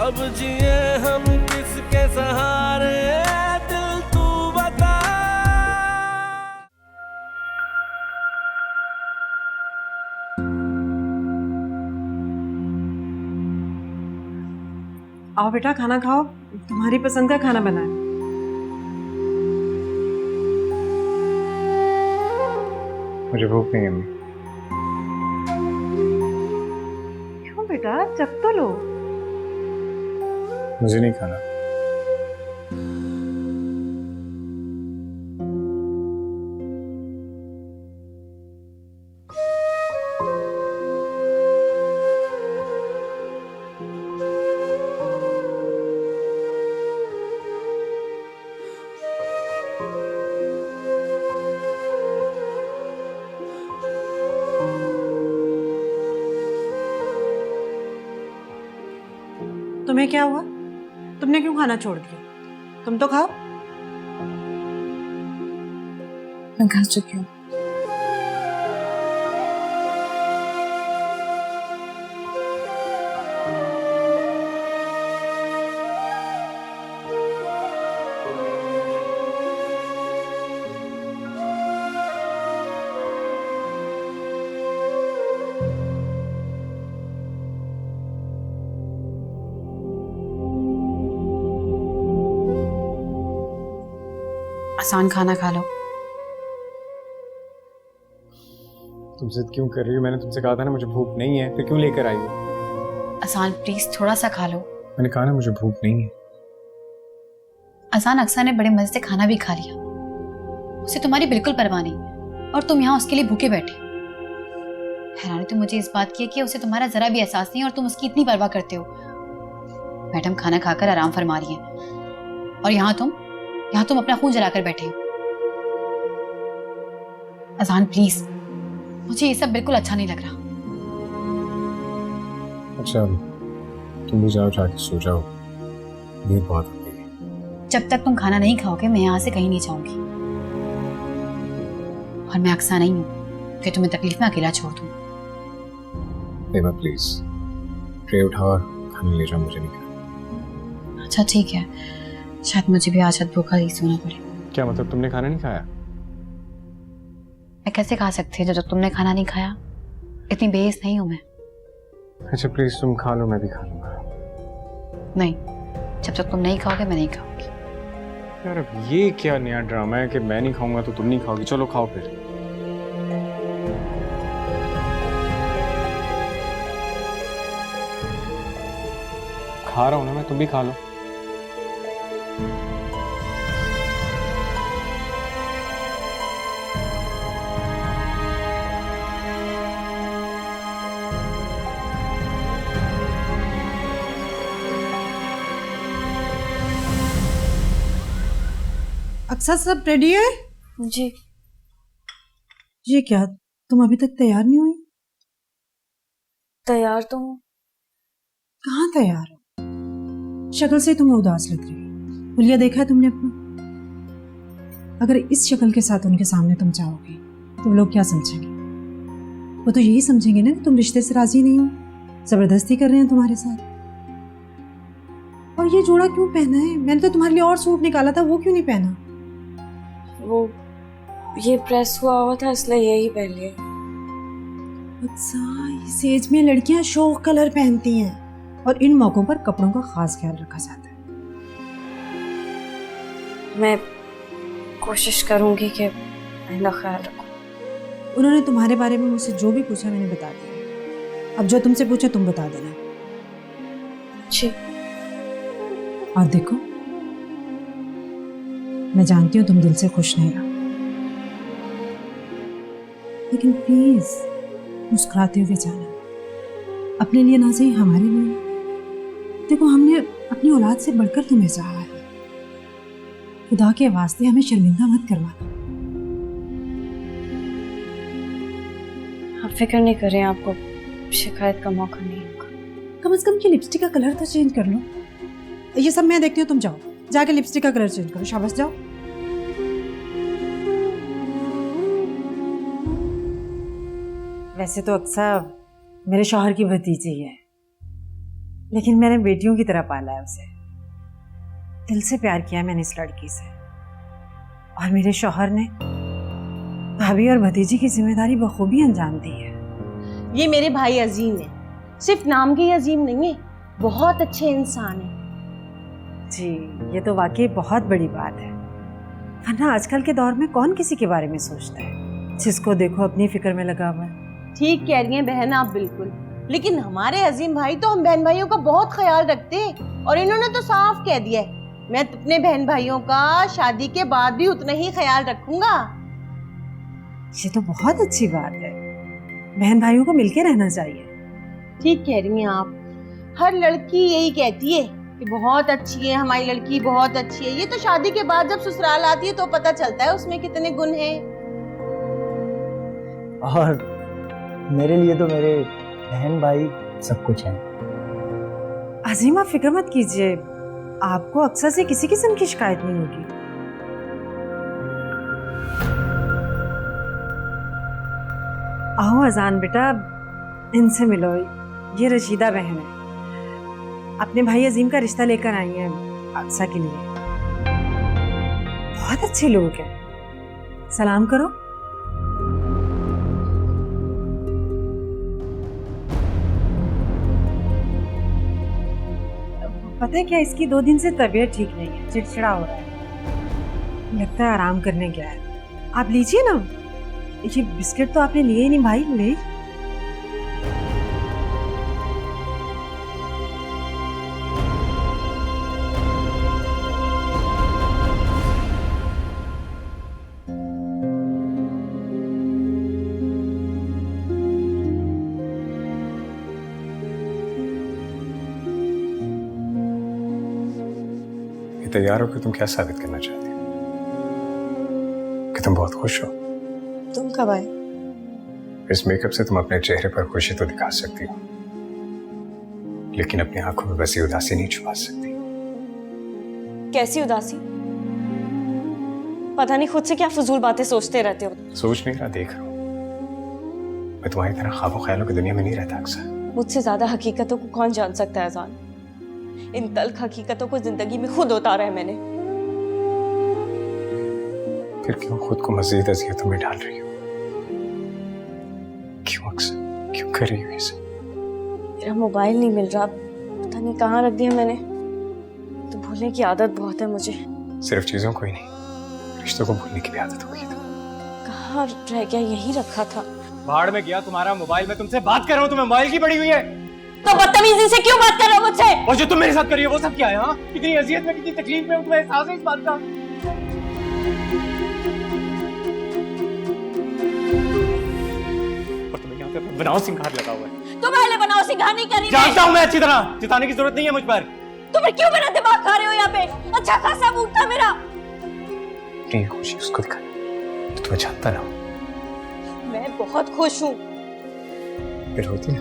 अब जिए हम किसके सहारे, दिल तू बता। आओ बेटा खाना खाओ, तुम्हारी पसंद का खाना बना है। मुझे भूख नहीं है अम्मी। क्यों बेटा, चख तो लो। मुझे नहीं खाना। तुम्हें क्या हुआ? तुमने क्यों खाना छोड़ दिया? तुम तो खाओ। मैं खा चुकी हूँ। आसान खाना खा लो। तुम जिद क्यों कर रही हो? मैंने तुमसे कहा था ना मुझे भूख नहीं है, फिर क्यों लेकर आई हो? आसान प्लीज थोड़ा सा खा लो। मैंने कहा ना मुझे भूख नहीं है। आसान अक्सर ने बड़े मजे से खाना भी खा लिया, उसे तुम्हारी बिल्कुल परवाह नहीं, और तुम यहाँ उसके लिए भूखे बैठे। हैरानी तो मुझे इस बात की है कि उसे तुम्हारा जरा भी एहसास नहीं और तुम उसकी इतनी परवाह करते हो। मैडम खाना खाकर आराम फरमा रही है और यहाँ तुम अपना खून जलाकर बैठे हो। आसान प्लीज, मुझे ये सब बिल्कुल अच्छा नहीं लग रहा। अच्छा तुम भी जाओ, जाके सो जाओ, देर बहुत हो गई है। जब तक तुम खाना नहीं खाओगे मैं यहाँ से कहीं नहीं जाऊंगी, और मैं अक्सा नहीं हूँ कि तुम्हें तकलीफ में अकेला छोड़ दूँ। बेबा प्लीज ट्रे उठाओ और खाने ले जाओ, मुझे नहीं खाना। अच्छा ठीक है, शायद मुझे भी आज रात भूखा ही सोना पड़े। क्या मतलब तुमने खाना नहीं खाया? मैं कैसे खा सकती है जब तुमने खाना नहीं खाया? इतनी बेइज्जत नहीं हूं मैं। अच्छा प्लीज तुम खा लो, मैं भी खा लूंगा। नहीं, जब तक तुम नहीं खाओगे मैं नहीं खाऊंगी। यार अब ये क्या नया ड्रामा है कि मैं नहीं खाऊंगा तो तुम नहीं खाओगी? चलो खाओ फिर। खा रहा हूं ना मैं, तुम भी खा लो। अक्सर सब रेडी है? जी। ये क्या, तुम अभी तक तैयार नहीं हुई? तैयार तो हूँ। कहाँ तैयार हो? शक्ल से तुम उदास लग रही हो। हुलिया देखा है तुमने अपना? अगर इस शक्ल के साथ उनके सामने तुम जाओगे तो लोग क्या समझेंगे? वो तो यही समझेंगे ना कि तुम रिश्ते से राजी नहीं हो, जबरदस्ती कर रहे हैं तुम्हारे साथ। और ये जोड़ा क्यों पहना है? मैंने तो तुम्हारे लिए और सूट निकाला था, वो क्यों नहीं पहना? वो ये प्रेस हुआ था इसलिए यही पहन लिया। अच्छा, इस एज में लड़कियां शौक कलर पहनती हैं और इन मौकों पर कपड़ों का खास ख्याल रखा जाता है। मैं कोशिश करूंगी कि अपना ख्याल रखूं। उन्होंने तुम्हारे बारे में मुझसे जो भी पूछा मैंने बता दिया। अब जो तुमसे पूछे तुम बता देना। जी। और देखो, मैं जानती हूँ तुम दिल से खुश नहीं हो, लेकिन प्लीज मुस्कुराते हुए जाना। अपने लिए ना सही, हमारे लिए। देखो, हमने अपनी औलाद से बढ़कर तुम्हें चाहा है। खुदा के वास्ते हमें शर्मिंदा मत करवाना। आप फिक्र नहीं करें, आपको शिकायत का मौका नहीं होगा। कम से कम ये लिपस्टिक का कलर तो चेंज कर लो। ये सब मैं देखती हूँ, तुम जाओ जाके लिपस्टिक का कलर चेंज करो। शाबाश, जाओ। वैसे तो अक्सर मेरे शौहर की भतीजी है, लेकिन मैंने बेटियों की तरह पाला है उसे। दिल से प्यार किया मैंने इस लड़की से, और मेरे शौहर ने भाभी और भतीजी की जिम्मेदारी बखूबी अंजाम दी है। ये मेरे भाई अजीम है, सिर्फ नाम के ही अजीम नहीं है, बहुत अच्छे इंसान है। जी, ये तो वाकई बहुत बड़ी बात है, वरना आजकल के दौर में कौन किसी के बारे में सोचता है। जिसको देखो अपनी फिक्र में लगा हुआ है। ठीक कह रही हैं बहन आप बिल्कुल, लेकिन हमारे अजीम भाई तो हम बहन भाइयों का बहुत ख्याल रखते हैं, और इन्होंने तो साफ कह दिया है मैं अपने बहन भाइयों का शादी के बाद भी उतना ही ख्याल रखूंगा। ये तो बहुत अच्छी बात है, बहन भाइयों को मिलके रहना चाहिए। ठीक कह रही हैं आप, हर लड़की यही कहती है कि बहुत अच्छी है हमारी लड़की, बहुत अच्छी है। ये तो शादी के बाद जब ससुराल आती है तो पता चलता है उसमें कितने गुण हैं। और मेरे लिए तो मेरे बहन भाई सब कुछ है। अजीम, आप फिक्र मत कीजिए, आपको अक्सर से किसी किस्म की शिकायत नहीं होगी। आओ अजान बेटा, इनसे मिलो। ये रशीदा बहन है, अपने भाई अजीम का रिश्ता लेकर आई हैं अक्सा के लिए। बहुत अच्छे लोग हैं, सलाम करो। पता है क्या, इसकी 2 दिन से तबीयत ठीक नहीं है, चिड़चिड़ा हो रहा है, लगता है आराम करने गया है। आप लीजिए ना, ये बिस्किट तो आपने लिए ही नहीं भाई, ले। तैयार हो कि तुम क्या साबित करना चाहती हो? कि तुम बहुत खुश हो? तुम कब आए? इस मेकअप से तुम अपने चेहरे पर खुशी तो दिखा सकती हो, लेकिन अपनी आंखों में बसी उदासी नहीं छुपा सकती। कैसी उदासी? पता नहीं खुद से क्या फजूल बातें सोचते रहते हो। सोच नहीं रहा, देख रहा हूं। मैं तुम्हारी तरह ख्वाबों ख्यालों की दुनिया में नहीं रहता अक्सर। मुझसे ज्यादा हकीकतों को कौन जान सकता है अजान? इन तल्ख हकीकतों को जिंदगी में खुद उतारा है मैंने। फिर क्यों खुद को मजीद अजियतों में डाल रही हो? क्यों अक्सर, क्यों कर रही हो ये सब? मेरा मोबाइल नहीं मिल रहा, पता नहीं कहाँ रख दिया मैंने। तो भूलने की आदत बहुत है मुझे। सिर्फ चीजों को ही नहीं, रिश्तों को भूलने की भी आदत हो गई है। कहाँ रह गया? यहीं रखा था। बाहर में गया तुम्हारा मोबाइल, मैं तुमसे बात कर रहा हूँ, तुम्हें मोबाइल की पड़ी हुई है। तो बदतमीजी से क्यों बात कर रहे हो मुझसे? और जो तुम मेरे साथ कर रही हो वो सब क्या है? हाँ, कितनी अजियत में, कितनी तकलीफ में हूं, तुम्हें एहसास है इस बात का? और तुम्हें यहाँ पे बनाओ सिंगार लगा हुआ है। तो पहले बनाओ, सिंगार नहीं करी। जानता हूँ मैं अच्छी तरह, जिताने की जरूरत नहीं है मुझ पर। तो फिर क्यों मेरा दिमाग खा रहे हो यहाँ पे? अच्छा खासा मूड था मेरा। ये खुशी उसको दिखा तो तुम्हें जानता ना हो। मैं बहुत खुश हूँ। फिर होती ना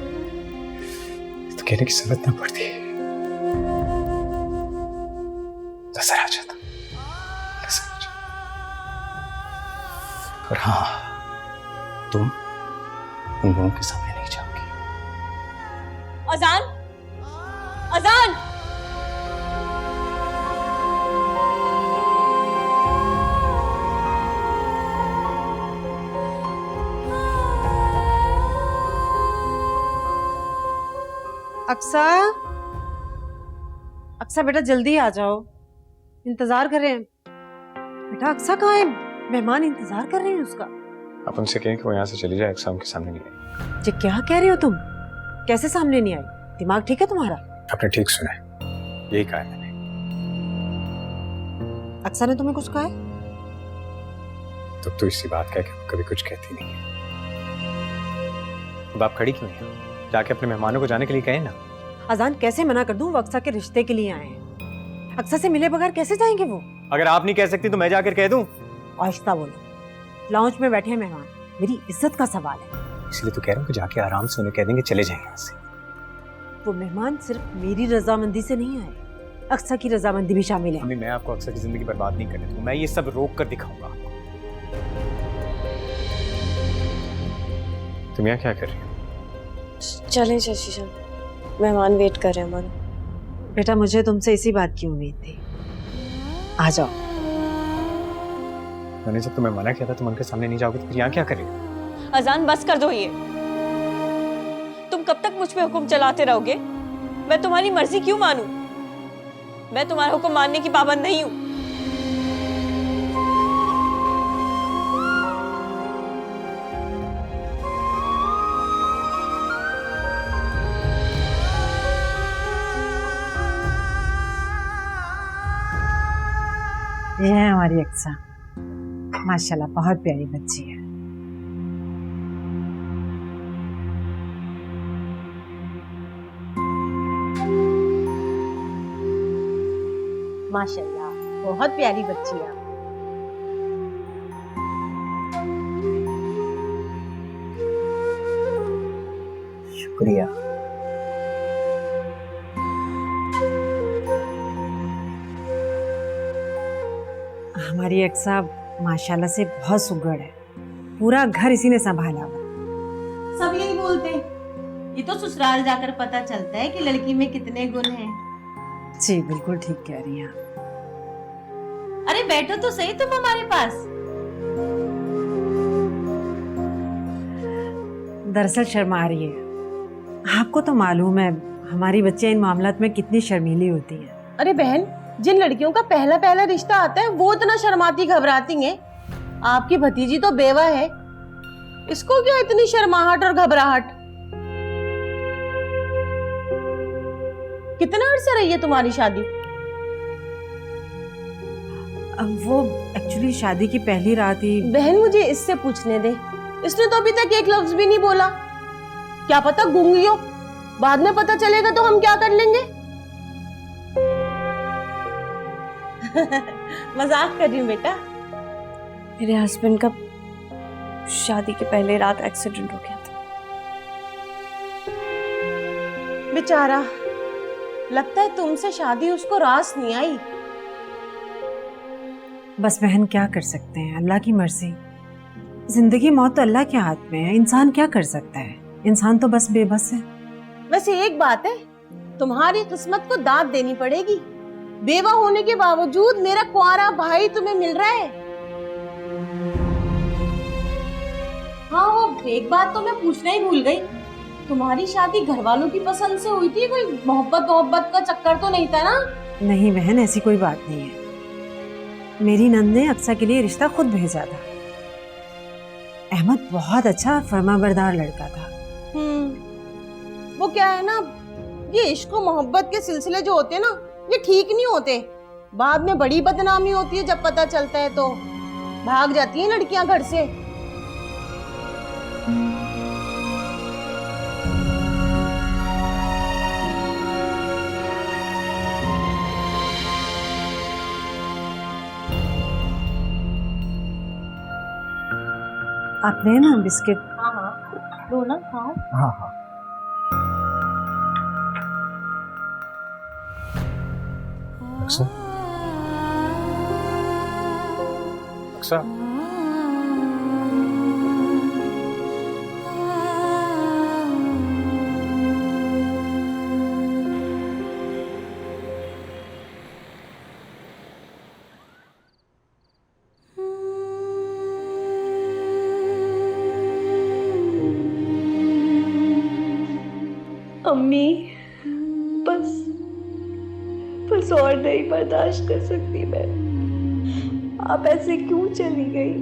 तो कहने की जरूरत ना पड़ती। नजर आ जाता, नजर आ जाता। और हाँ, तुम उन लोगों के सामने नहीं जाओगी। अजान, अजान। अक्सा, अक्सा बेटा जल्दी आ जाओ, इंतजार कर रहे हैं। बेटा अक्सा कहाँ है? मेहमान इंतजार कर रहे हैं उसका। आप उनसे कहें कि वो यहाँ से चली जाए, अक्सा उनके सामने नहीं आई। जी क्या कह रहे हो तुम? कैसे सामने नहीं आई? दिमाग ठीक है तुम्हारा? आपने ठीक सुना है, यही कहा है मैंने। अक्सा ने तुम्हें कुछ कहा है? तब तो इसी बात का है कि वो कभी कुछ कहती नहीं है। अब आप खड़ी क्यों हैं? जाके अपने मेहमानों को जाने के लिए कहें ना। अजान कैसे मना कर दूं? वो अक्सा के रिश्ते के लिए आए हैं, अक्सा से मिले बगैर कैसे जाएंगे वो? अगर आप नहीं कह सकती तो मैं जाकर कह दूं। आहिस्ता बोलो, लाउंज में बैठे हैं मेहमान, मेरी इज्जत का सवाल है। इसलिए तो कह रहा हूँ कि जाके आराम से उन्हें कह देंगे चले जाएं यहाँ से। वो मेहमान सिर्फ मेरी रजामंदी से नहीं आए, अक्सा की रजामंदी भी शामिल है। अम्मी, मैं आपको अक्सर की जिंदगी बर्बाद नहीं करने दूंगा, मैं ये सब रोक कर दिखाऊंगा। तुम यहाँ क्या कर रही हो? चलें शशि, मेहमान वेट कर रहे हैं हमारा। बेटा मुझे तुमसे इसी बात की उम्मीद थी। आ जाओ। मैंने जब तुम्हें मना किया था तुम उनके सामने नहीं जाओगे तो फिर यहाँ क्या करेंगे? अजान बस कर दो ये। तुम कब तक मुझ पे हुक्म चलाते रहोगे? मैं तुम्हारी मर्जी क्यों मानूं? मैं तुम्हारा हुक्म मानने की पाबंद नहीं हूं। ये है हमारी अक्सा, माशाल्लाह बहुत प्यारी बच्ची है। माशाल्लाह बहुत प्यारी बच्ची है। शुक्रिया। हमारी अक्सा माशाल्लाह से बहुत सुघड़ है, पूरा घर इसी ने संभाला हुआ। सब यही बोलते हैं, ये तो ससुराल जाकर पता चलता है कि लड़की में कितने गुण हैं। जी बिल्कुल ठीक कह रही हैं आप। अरे बैठो तो सही तुम हमारे पास। दरअसल शर्मा रही है। आपको तो मालूम है हमारी बच्चियां इन मामलात में कितनी शर्मीली होती हैं। अरे बहन, जिन लड़कियों का पहला पहला रिश्ता आता है वो इतना शर्माती घबराती हैं। आपकी भतीजी तो बेवा है, इसको क्यों इतनी शर्माहट और घबराहट? कितना अरसा रही है तुम्हारी शादी? अब वो एक्चुअली शादी की पहली रात ही। बहन मुझे इससे पूछने दे, इसने तो अभी तक एक लफ्ज भी नहीं बोला। क्या पता गूंगी हो, बाद में पता चलेगा तो हम क्या कर लेंगे? मजाक कर रही हूँ बेटा। मेरे हस्बैंड का शादी के पहले रात एक्सीडेंट हो गया था। बेचारा, लगता है तुमसे शादी उसको रास नहीं आई। बस बहन क्या कर सकते हैं, अल्लाह की मर्जी। जिंदगी मौत तो अल्लाह के हाथ में है, इंसान क्या कर सकता है, इंसान तो बस बेबस है। वैसे एक बात है, तुम्हारी किस्मत को दाद देनी पड़ेगी। बेवा होने के बावजूद मेरा कुंवारा भाई तुम्हें मिल रहा है। हाँ, वो एक बात तो मैं पूछना ही भूल गई, तुम्हारी शादी घर वालों की पसंद से हुई थी? कोई मोहब्बत का चक्कर तो नहीं था ना? नहीं बहन, ऐसी कोई बात नहीं है। मेरी नंद ने अक्सा के लिए रिश्ता खुद भेजा था। अहमद बहुत अच्छा फर्माबरदार लड़का था। वो क्या है ना, ये इश्क और मोहब्बत के सिलसिले जो होते हैं ना, ये ठीक नहीं होते। बाद में बड़ी बदनामी होती है, जब पता चलता है तो भाग जाती हैं लड़कियां घर से। आप ले ना बिस्किट। हाँ हाँ, लो ना, खाओ। हाँ हाँ। अक्सा, अक्सा, अम्मी, बस और नहीं बर्दाश्त कर सकती मैं। आप ऐसे क्यों चली गई?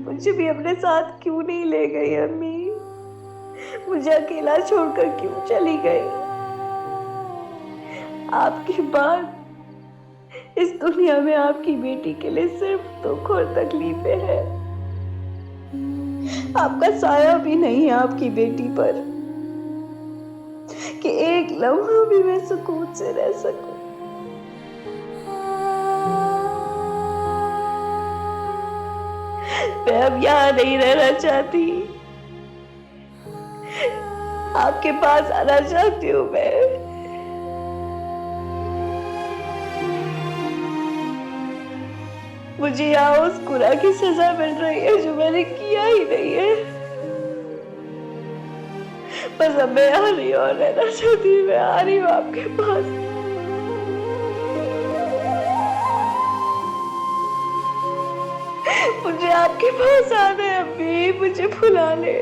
मुझे भी अपने साथ क्यों नहीं ले गई अम्मी? मुझे अकेला छोड़कर क्यों चली गई? आपके बाद इस दुनिया में आपकी बेटी के लिए सिर्फ दुख और तकलीफें हैं। आपका साया भी नहीं है आपकी बेटी पर कि एक लम्हा भी मैं सुकून से रह सकूं। मैं अब यहाँ नहीं रहना चाहती, आपके पास आना चाहती हूँ मैं। मुझे यहाँ उस गुनाह की सजा मिल रही है जो मैंने किया ही नहीं है। बस अब मैं यहाँ नहीं और रहना चाहती, मैं आ रही हूँ आपके पास। मुझे आपके पास आना है अम्मी, मुझे बुला ले।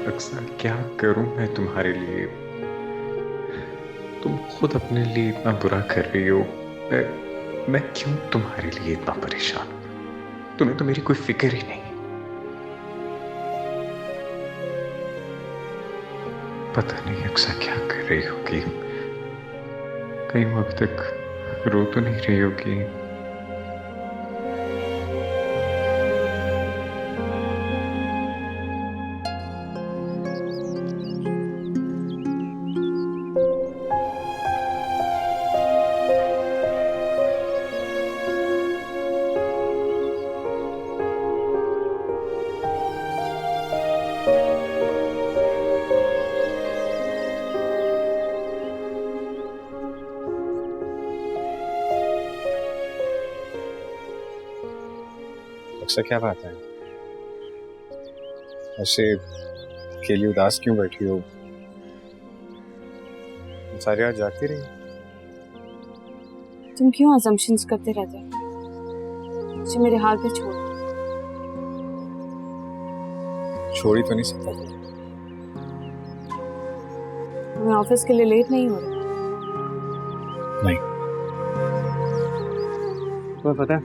अक्सर क्या करूं मैं तुम्हारे लिए? तुम खुद अपने लिए इतना बुरा कर रही हो। मैं क्यों तुम्हारे लिए इतना परेशान हूं? तुम्हें तो मेरी कोई फिक्र ही नहीं। पता नहीं अक्सर क्या कर रही होगी। कहीं वो अभी तक रो तो नहीं रही होगी? अक्सर क्या बात है? ऐसे अकेली उदास क्यों बैठी हो? सारी रात जागती रही? तुम क्यों असम्पशंस करते रहते हो? मुझे मेरे हाल पे छोड़। छोड़ ही तो नहीं सकता था। मैं ऑफिस के लिए लेट नहीं हो रही? नहीं। तुम्हें पता है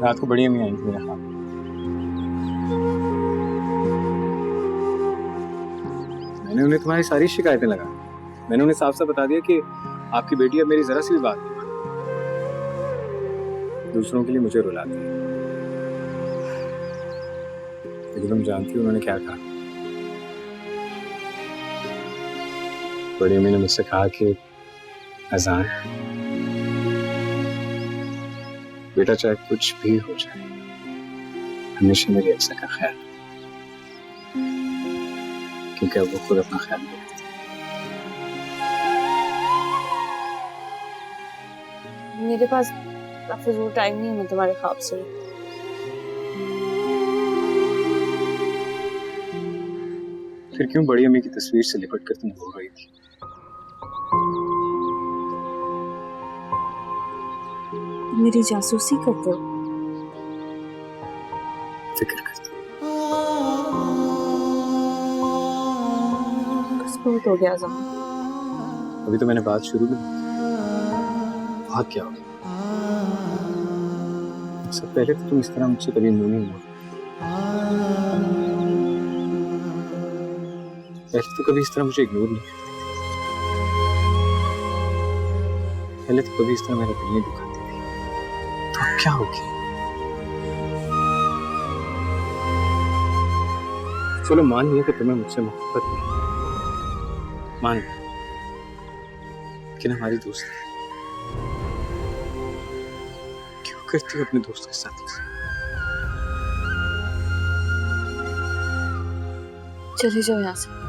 रात को बड़ी अम्मी आई थी मेरे हाथ। मैंने उन्हें तुम्हारी सारी शिकायतें लगा। मैंने उन्हें साफ साफ बता दिया कि आपकी बेटी अब मेरी जरा सी भी बात नहीं मानती, दूसरों के लिए मुझे रुलाती है। लेकिन तुम जानती हो उन्होंने क्या कहा? बड़ी अम्मी ने मुझसे कहा कि अजान, बेटा चाहे कुछ भी हो जाए हमेशा मेरी अक्सर का ख्याल, क्योंकि अब वो खुद अपना ख्याल नहीं रखती। मेरे पास अब फिजूल टाइम नहीं है मैं तुम्हारे ख्वाब से। फिर क्यों बड़ी अम्मी की तस्वीर से लिपट कर तुम रो रही थी? मेरी जासूसी करते हो? फिक्र करती हो? बस बहुत हो गया ज़ाम। अभी तो मैंने बात शुरू की। बहुत क्या हो गया? सबसे पहले तो तुम इस तरह मुझसे कभी मुंह नहीं मोड़ी। पहले तो कभी इस तरह मुझे इग्नोर नहीं करती थी। पहले तो कभी इस तरह मेरा दिल नहीं दुखाती थी। अब क्या हो गया? चलो मान लिया कि तुम्हें मुझसे मोहब्बत नहीं, मान लिया, लेकिन हमारी दोस्ती क्यों करती हो अपने दोस्त के साथ? चले जाओ यहाँ से।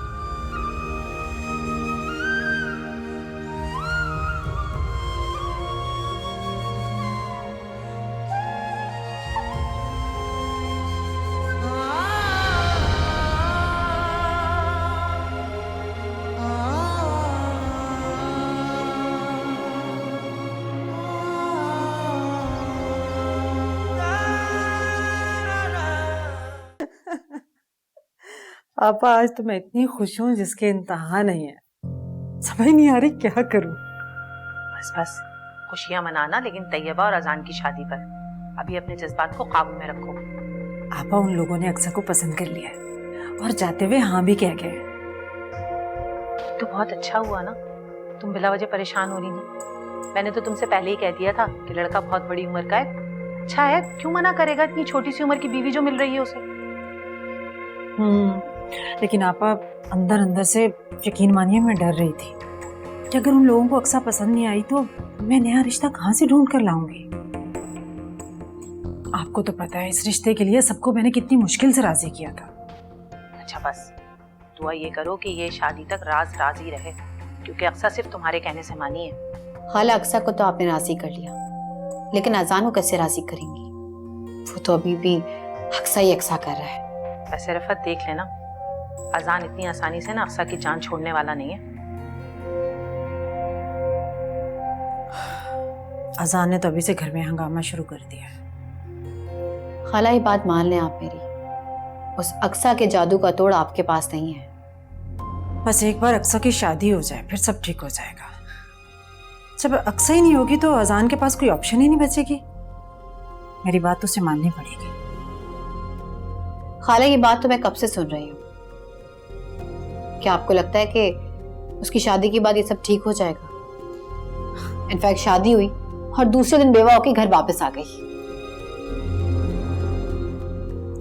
पापा आज तो मैं इतनी खुश हूँ जिसके इंतहा नहीं है। समझ नहीं आ रही क्या करूँ। बस बस खुशियां मनाना, लेकिन तैयबा और अजान की शादी पर। अभी अपने जज्बात को काबू में रखो। आपा उन लोगों ने अक्सर को पसंद कर लिया है और जाते हुए हाँ भी कह गए। तो बहुत अच्छा हुआ ना, तुम बिला वजह परेशान हो रही ना। मैंने तो तुमसे पहले ही कह दिया था कि लड़का बहुत बड़ी उम्र का है, अच्छा है, क्यों मना करेगा? इतनी छोटी सी उम्र की बीवी जो मिल रही है उसे। लेकिन आपा अंदर अंदर से यकीन मानिए मैं डर रही थी कि अगर उन लोगों को अक्सर पसंद नहीं आई तो मैं नया रिश्ता कहाँ से ढूंढ कर लाऊंगी। आपको तो पता है इस रिश्ते के लिए सबको मैंने कितनी मुश्किल से राजी किया था। अच्छा बस दुआ ये करो कि ये शादी तक राज राज ही रहे, क्योंकि अक्सर सिर्फ तुम्हारे कहने से मानी है। हाला अक्सा को तो आपने राजी कर लिया, लेकिन अजान को कैसे राजी करेंगी? वो तो अभी भी अक्सा ही अक्सा कर रहा है। वैसे रफत देख लेना, अजान इतनी आसानी से ना अक्सा की जान छोड़ने वाला नहीं है। अजान ने तो अभी से घर में हंगामा शुरू कर दिया है। खाला ये बात मान लें आप मेरी, उस अक्सा के जादू का तोड़ आपके पास नहीं है। बस एक बार अक्सा की शादी हो जाए फिर सब ठीक हो जाएगा। जब अक्सा ही नहीं होगी तो अजान के पास कोई ऑप्शन ही नहीं बचेगी। मेरी बात तो उसे माननी पड़ेगी। खाला ये बात तो मैं कब से सुन रही हूँ। क्या आपको लगता है कि उसकी शादी के बाद ये सब ठीक हो जाएगा? इनफैक्ट शादी हुई और दूसरे दिन बेवा होकर घर वापस आ गई।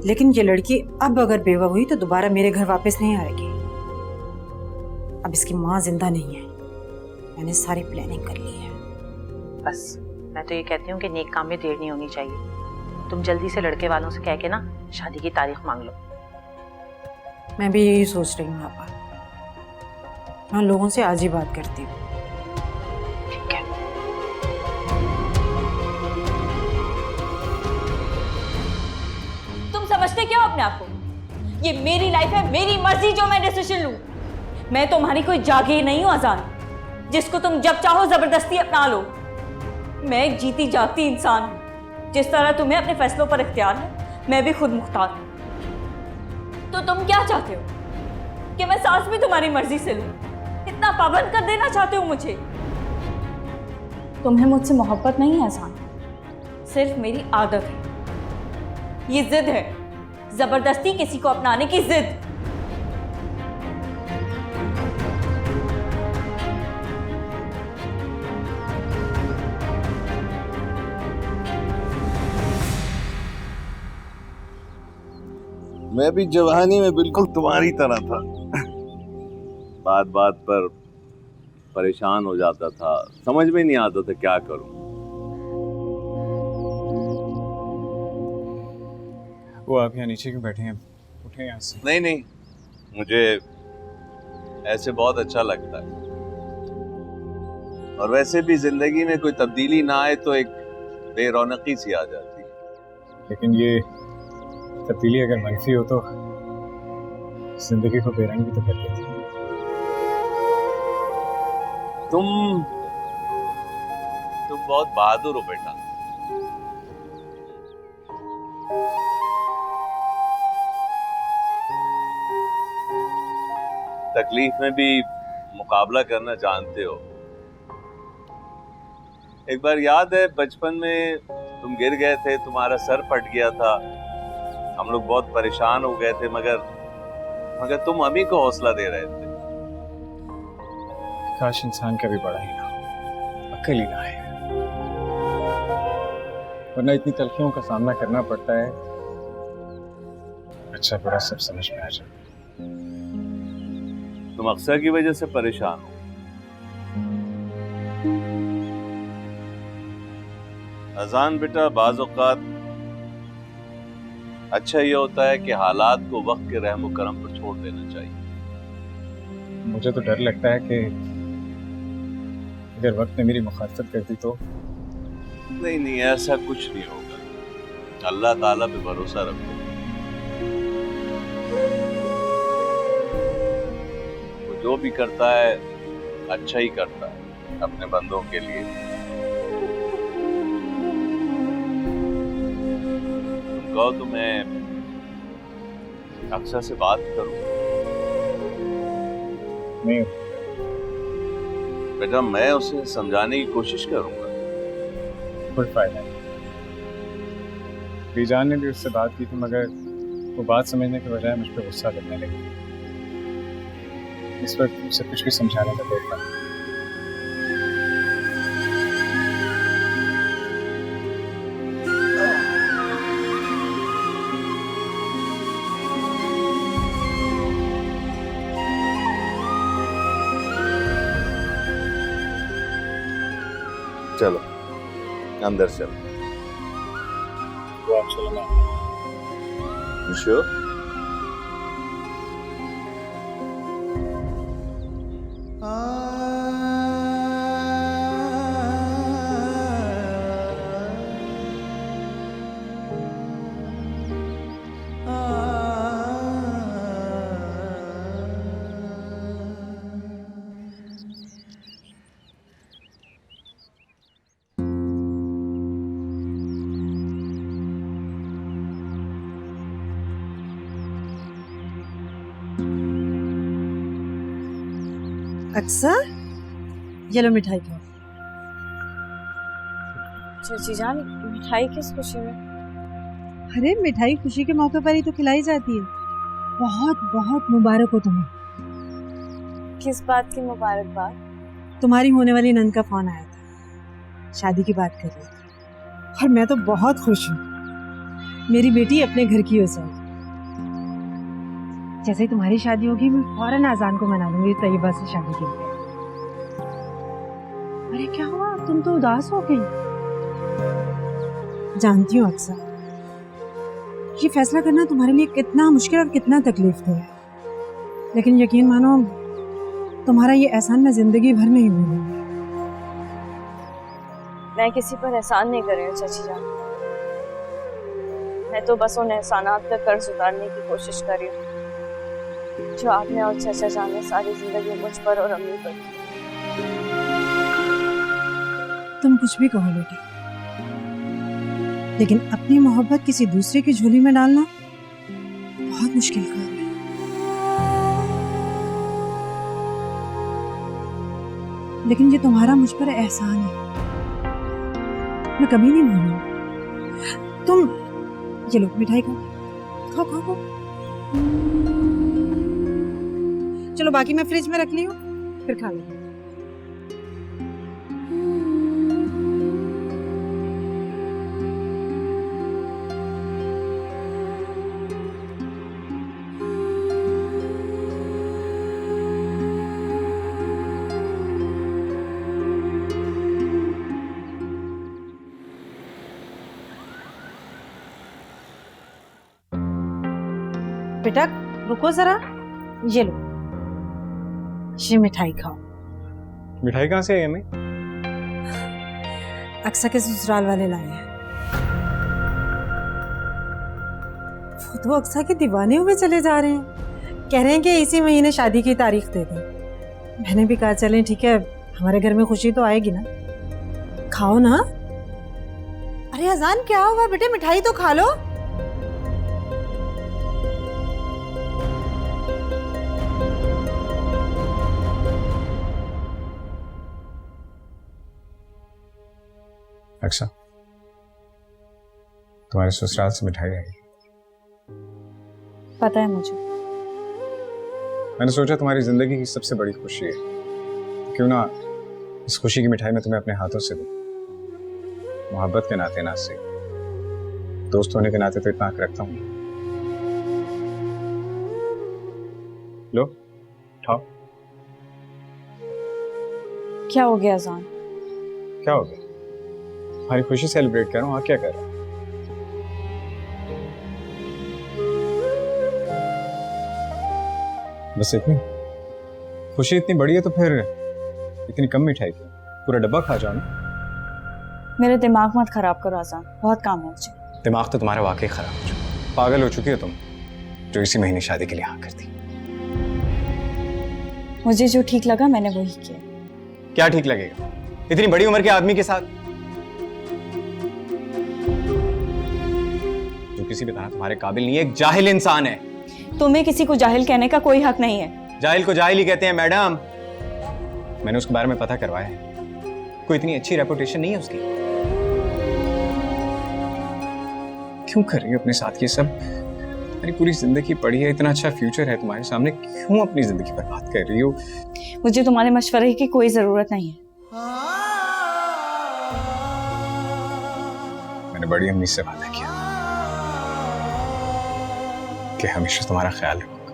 लेकिन ये लड़की अब अगर बेवा हुई तो दोबारा मेरे घर वापस नहीं आएगी। अब इसकी माँ जिंदा नहीं है, मैंने सारी प्लानिंग कर ली है। बस मैं तो ये कहती हूँ कि नेक काम में देर नहीं होनी चाहिए। तुम जल्दी से लड़के वालों से कह के ना शादी की तारीख मांग लो। मैं भी यही सोच रही हूँ आपा। मैं लोगों से आज ही बात करती हूँ। ठीक है। तुम समझते क्या हो अपने आप को? ये मेरी लाइफ है, मेरी मर्जी, जो मैं डिसीजन लूं। मैं तुम्हारी कोई जागीर नहीं हूं अजान, जिसको तुम जब चाहो जबरदस्ती अपना लो। मैं एक जीती जागती इंसान हूं। जिस तरह तुम्हें अपने फैसलों पर इख्तियार है, मैं भी खुद मुख्तार हूं। तो तुम क्या चाहते हो कि मैं सांस भी तुम्हारी मर्जी से लूं? इतना पाबंद कर देना चाहते हो मुझे? तुम्हें मुझसे मोहब्बत नहीं है अजान, सिर्फ मेरी आदत है। ये जिद है, जबरदस्ती किसी को अपनाने की जिद। मैं भी जवानी में बिल्कुल तुम्हारी तरह था। बात बात पर परेशान हो जाता था, समझ में नहीं आता था क्या करूं। वो आप यहाँ नीचे क्यों बैठे हैं? उठे यहाँ से। नहीं नहीं, मुझे ऐसे बहुत अच्छा लगता है। और वैसे भी जिंदगी में कोई तब्दीली ना आए तो एक बेरौनकी सी आ जाती है। लेकिन ये तब्दीली अगर मनफी हो तो जिंदगी को बेरंग भी तो कर देती है। तुम बहुत बहादुर हो बेटा। तकलीफ में भी मुकाबला करना जानते हो। एक बार याद है बचपन में तुम गिर गए थे, तुम्हारा सर फट गया था, हम लोग बहुत परेशान हो गए थे, मगर तुम अम्मी को हौसला दे रहे थे। काश इंसान कभी बड़ा ही ना हो, अक्ल ही ना है, वरना इतनी तलखियों का सामना करना पड़ता है। अच्छा बुरा सब समझ में आ जाता है। तुम अक्सर की वजह से परेशान हो। अजान बेटा, बाज़ औक़ात अच्छा ये होता है कि हालात को वक्त के रहम और करम पर छोड़ देना चाहिए। मुझे तो डर लगता है कि अगर वक्त ने मेरी मुखालफत कर दी तो। नहीं नहीं, ऐसा कुछ नहीं होगा। अल्लाह ताला पे भरोसा रखो। वो जो भी करता है अच्छा ही करता है अपने बंदों के लिए। तुम कहो तो मैं अक्सर से बात करूं? नहीं बेटा, मैं उसे समझाने की कोशिश करूंगा। कोई फायदा नहीं। बीजान ने भी उससे बात की थी, मगर वो बात समझने के बजाय मुझ पर गुस्सा करने लगी। इस वक्त उसे कुछ भी समझाने का कोई फायदा नहीं। चलो अंदर चलो। वो आप चलो ना। श्योर? अक्सर ये लो मिठाई खाओ। चाची जान, मिठाई किस खुशी में? अरे मिठाई खुशी के मौके पर ही तो खिलाई जाती है। बहुत बहुत मुबारक हो तुम्हें। किस बात की मुबारकबाद? तुम्हारी होने वाली नंद का फोन आया था, शादी की बात कर रही थी और मैं तो बहुत खुश हूँ। मेरी बेटी अपने घर की हो जाएगी। जैसे ही तुम्हारी शादी होगी मैं फौरन आजान को मना लूंगी तैयबा से शादी के लिए। अरे क्या हुआ, तुम तो उदास हो गई। जानती हूँ अक्सर, ये फैसला करना तुम्हारे लिए कितना मुश्किल और कितना तकलीफ दे है, लेकिन यकीन मानो तुम्हारा ये एहसान मैं जिंदगी भर नहीं भूलूंगी। मैं किसी पर एहसान नहीं कर रही हूँ चाची जान। मैं तो बस उन एहसानात का कर्ज उतारने की कोशिश कर रही हूँ जो आपने और चाचा जान ने सारी जिंदगी मुझ पर और अम्मी पर की। तुम कुछ भी कहो बेटी, लेकिन अपनी मोहब्बत किसी दूसरे की झोली में डालना बहुत मुश्किल काम है। लेकिन ये तुम्हारा मुझ पर एहसान है, मैं कभी नहीं भूलूंगी। तुम ये लो मिठाई खाओ, खाओ खाओ खाओ। चलो बाकी मैं फ्रिज में रख ली हूँ, फिर खा लेंगे। बेटा रुको जरा, ये लो, ये मिठाई खाओ। मिठाई कहाँ से आई हमें? अक्सर के ससुराल वाले लाए हैं। वो तो अक्सर के दीवाने हुए चले जा रहे हैं, कह रहे हैं कि इसी महीने शादी की तारीख दे दें। मैंने भी कहा चलें ठीक है, हमारे घर में खुशी तो आएगी ना, खाओ ना। अरे अजान क्या हुआ बेटे, मिठाई तो खा लो। अक्सर, तुम्हारे ससुराल से मिठाई आई। पता है मुझे। मैंने सोचा तुम्हारी जिंदगी की सबसे बड़ी खुशी है, क्यों ना इस खुशी की मिठाई मैं तुम्हें अपने हाथों से दूं। मोहब्बत के नाते ना से, दोस्त होने के नाते तो इतना हक रखता हूं। लो खाओ। क्या हो गया अजान? क्या हो गया? तुम्हारी खुशी सेलिब्रेट कर रहा हूँ, क्या कर रहा हूँ? बस इतनी खुशी इतनी बड़ी है तो फिर इतनी कम मिठाई क्यों? पूरा डब्बा खा जाओ ना। मेरे दिमाग मत खराब करो अजान, बहुत काम है मुझे। दिमाग तो तुम्हारा वाकई खराब हो चुका, पागल हो चुकी हो तुम, जो इसी महीने शादी के लिए हाँ करती। मुझे जो ठीक लगा मैंने वही किया। क्या ठीक लगेगा इतनी बड़ी उम्र के आदमी के साथ, जो किसी भी तरह तुम्हारे काबिल नहीं है, एक जाहिल इंसान है। तुम्हें किसी को जाहिल कहने का कोई हक नहीं है। जाहिल को जाहिल ही कहते हैं मैडम। मैंने उसके बारे में पता करवाया है, कोई इतनी अच्छी रेपुटेशन नहीं है उसकी। क्यों कर रही हो अपने साथ ये सब? मेरी पूरी जिंदगी पड़ी है, इतना अच्छा फ्यूचर है तुम्हारे सामने, क्यों अपनी जिंदगी बर्बाद कर रही हो? मुझे तुम्हारे मशवरे की कोई जरूरत नहीं है। मैंने बड़ी अम्मी से वादा किया कि हमेशा तुम्हारा ख्याल रखूंगा,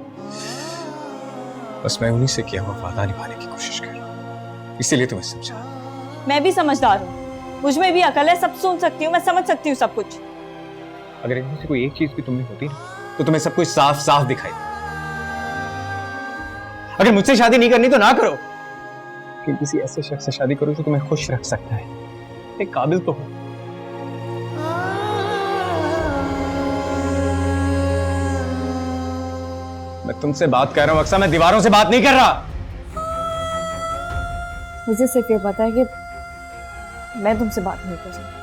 बस मैं उन्हीं से किया हुआ वादा निभाने की कोशिश कर रहा हूं, इसीलिए तुम्हें समझा। मैं भी समझदार हूँ, मुझ में भी अकल है, सब सुन सकती हूँ, मैं समझ सकती हूँ सब कुछ। अगर इनमें से कोई एक चीज भी तुमने होती ना, तो तुम्हें सब कुछ साफ साफ दिखाई देता। अगर मुझसे शादी नहीं करनी तो ना करो, कि किसी ऐसे शख्स से शादी करो जो तुम्हें खुश रख सकता है। एक काबिल तो हो। मैं तुमसे बात कर रहा हूं अक्सर, मैं दीवारों से बात नहीं कर रहा। मुझे सिर्फ ये पता है कि मैं तुमसे बात नहीं कर सकती।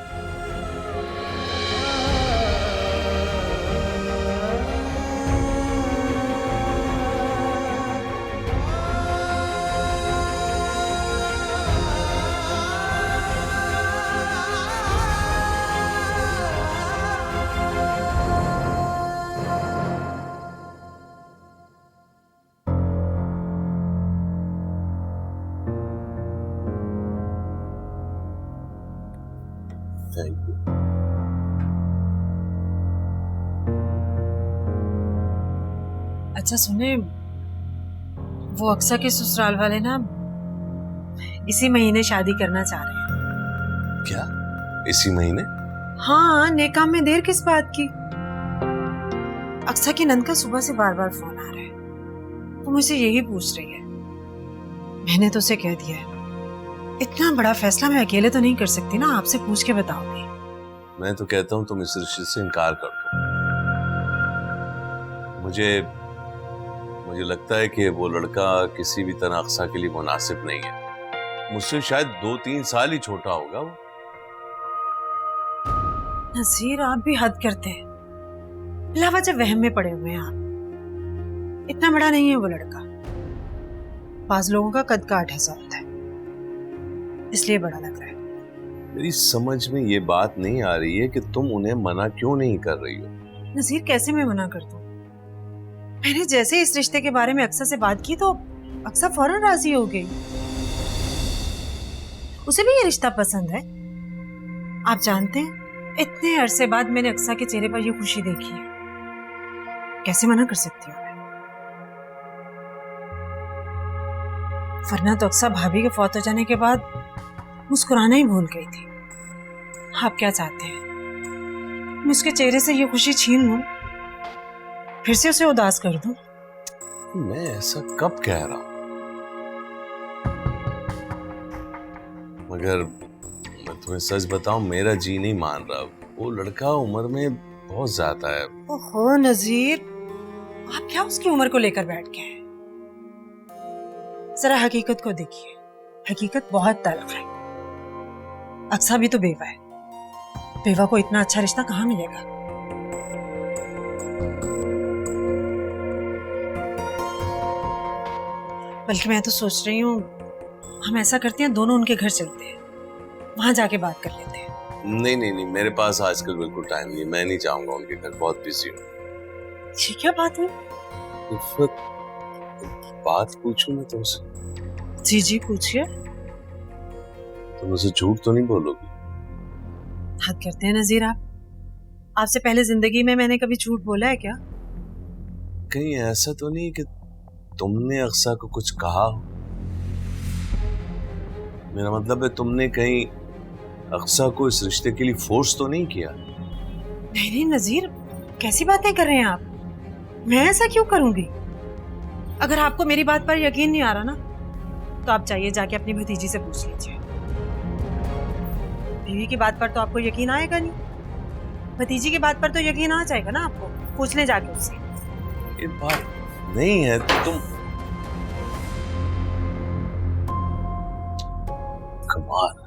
अच्छा सुने, वो अक्सा के ससुराल वाले ना इसी महीने शादी करना चाह रहे हैं। क्या इसी महीने? हाँ, नेकाम में देर किस बात की। अक्सा की नंद का सुबह से बार बार फोन आ रहा है, वो मुझसे यही पूछ रही है। मैंने तो उसे कह दिया है, इतना बड़ा फैसला मैं अकेले तो नहीं कर सकती ना, आपसे पूछ के बताऊंगी। मैं तो कहता हूँ तुम इस रिश्ते से इनकार कर दो। मुझे लगता है कि वो लड़का किसी भी तरह अक्सा के लिए मुनासिब नहीं है। मुझसे शायद 2-3 साल ही छोटा होगा वो। नजीर, आप भी हद करते हैं। बिलावजह वहम में पड़े हुए हैं आप। इतना बड़ा नहीं है वो लड़का। बाज लोगों का कद काट ऐसा होता है, इसलिए बड़ा लग रहा है। मेरी समझ में ये बात नहीं आ रही है कि तुम उन्हें मना क्यों नहीं कर रही हो। नजीर, कैसे मैं मना कर दूं? मैंने जैसे इस रिश्ते के बारे में अक्सा से बात की तो अक्सा फौरन राजी हो गई। उसे भी ये रिश्ता पसंद है। आप जानते हैं, इतने अरसे बाद मैंने अक्सा के चेहरे पर ये खुशी देखी है। कैसे मना कर सकती हूँ मैं? वरना तो अक्सा भाभी के फौत हो जाने के बाद मुस्कुराना ही भूल गई थी। आप क्या चाहते हैं, मैं उसके चेहरे से ये खुशी छीन लूं, फिर से उसे उदास कर दूं? मैं ऐसा कब कह रहा हूं? मगर मैं तुम्हें सच बताऊं, मेरा जी नहीं मान रहा। वो लड़का उम्र में बहुत ज्यादा है। ओहो नजीर, आप क्या उसकी उम्र को लेकर बैठ गए हैं? जरा हकीकत को देखिए, हकीकत बहुत तल्ख है। अक्सा भी तो बेवा है। बेवा को इतना अच्छा रिश्ता कहाँ मिलेगा? बल्कि मैं तो सोच रही हूँ, हम ऐसा करते हैं, दोनों उनके घर चलते हैं, वहां जाके बात कर लेते हैं। नहीं, मेरे पास आजकल बिल्कुल टाइम नहीं। मैं नहीं जाऊंगा उनके घर, बहुत बिजी हूँ। ये क्या बात है? इफ़त, बात पूछूं मैं तुमसे? जी पूछिए। तुम मुझे झूठ तो नहीं बोलोगी? हद करते हैं नजीर आप। आपसे पहले जिंदगी में मैंने कभी झूठ बोला है क्या? कहीं ऐसा तो नहीं कि तुमने अक्सा को कुछ कहा हो? मेरा मतलब है, तुमने कहीं अक्सा को इस रिश्ते के लिए फोर्स तो नहीं किया? नहीं नजीर, कैसी बातें कर रहे हैं आप? मैं ऐसा क्यों करूंगी? अगर आपको मेरी बात पर यकीन नहीं आ रहा ना, तो आप चाहिए जाके अपनी भतीजी से पूछ लीजिए। बीवी की बात पर तो आपको यकीन आएगा नहीं, भतीजी की बात पर तो यकीन आ जाएगा ना आपको। पूछ ले जाके उससे। ये बात नहीं है तो तुम कमाल है।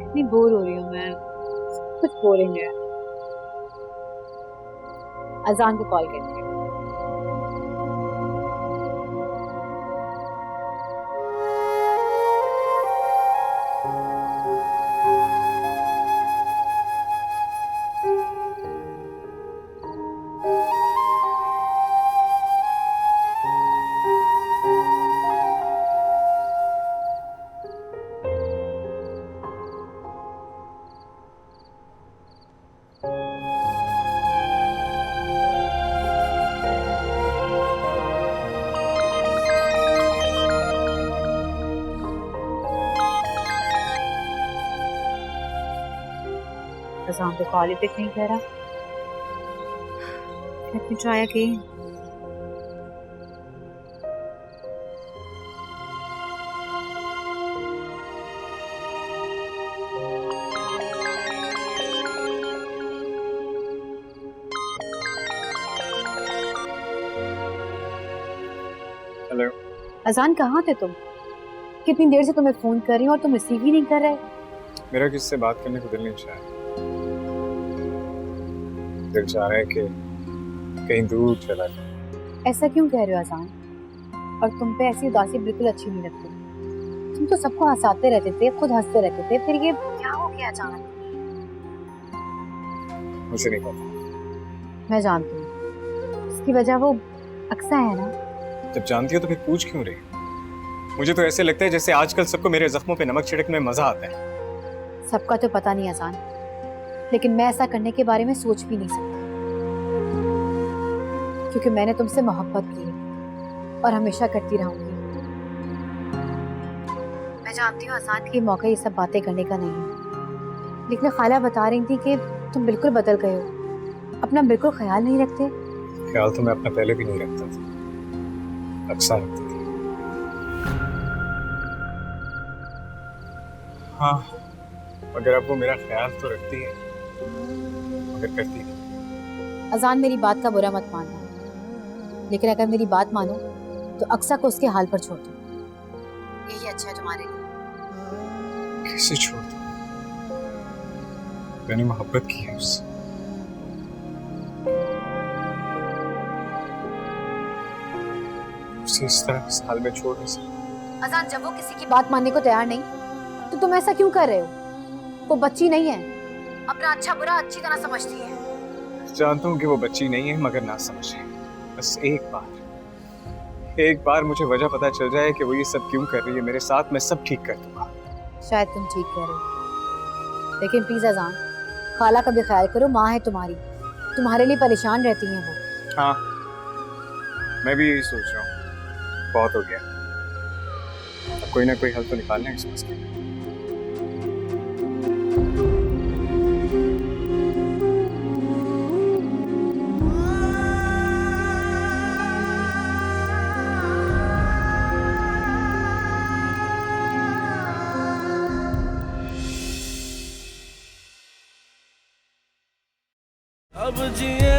इतनी बोर हो रही हूँ मैं, कुछ बोरिंग है। अजान को कॉल करती हूँ। अजान तो कॉल ही पिक नहीं कर रहा। Let me try again. Hello. अजान, कहाँ थे तुम? कितनी देर से तुम्हें फोन कर रही हूँ और तुम रिसीव ही नहीं कर रहे। मेरा किसी से बात करने को दिल नहीं चाह रहा। दिल चाह रहा है कि कहीं दूर चला जाए। ऐसा क्यों कह रहे हो अजान? और तुम पे ऐसी उदासी बिल्कुल अच्छी नहीं लगती। तुम तो सबको हंसाते रहते थे, खुद हंसते रहते थे, फिर ये क्या हो गया अचानक? मुझे नहीं पता। मैं जानती हूँ इसकी वजह वो अक्सा है ना। जब जानती हो तो फिर पूछ क्यों रही? मुझे तो ऐसे लगता है जैसे आजकल सबको मेरे जख्मों पे नमक छिड़कने में मजा आता है। सबका तो पता नहीं आसान, लेकिन मैं ऐसा करने के बारे में सोच भी नहीं सकती, क्योंकि मैंने तुमसे मोहब्बत की है और हमेशा करती रहूंगी। मैं जानती हूँ आसान के मौका ये सब बातें करने का नहीं है, लेकिन खाला बता रही थी कि तुम बिल्कुल बदल गए हो, अपना बिल्कुल ख्याल नहीं रखते। ख्याल तो मैं अपना पहले भी नहीं रखता था, अक्सर रखती थी। हाँ, मगर अब वो मेरा ख्याल तो रखती है, मगर करती नहीं। अजान मेरी बात का बुरा मत मानना, लेकिन अगर मेरी बात मानो तो अक्सा को उसके हाल पर छोड़ दो, यही अच्छा है तुम्हारे लिए। कैसे छोड़ दूं? मैंने मोहब्बत की है उससे। उसे इस तरह इस हाल में छोड़ नहीं सकता। अजान, जब वो किसी की बात मानने को तैयार नहीं तो तुम ऐसा क्यों कर रहे हो? वो बच्ची नहीं है, अपना अच्छा बुरा अच्छी तरह समझती है। जानता हूँ कि वो बच्ची नहीं है, मगर ना समझे। बस एक बार मुझे वजह पता चल जाए कि वो ये सब क्यों कर रही है मेरे साथ, मैं सब ठीक कर दूंगा। शायद तुम ठीक कह रहे हो, लेकिन प्लीज अजान, खाला का भी ख्याल करो, माँ है तुम्हारी, तुम्हारे लिए परेशान रहती हैं वो। हाँ, मैं भी यही सोच रहा हूँ, बहुत हो गया, अब कोई ना कोई हल तो निकालना है इस मसले में। अब जिए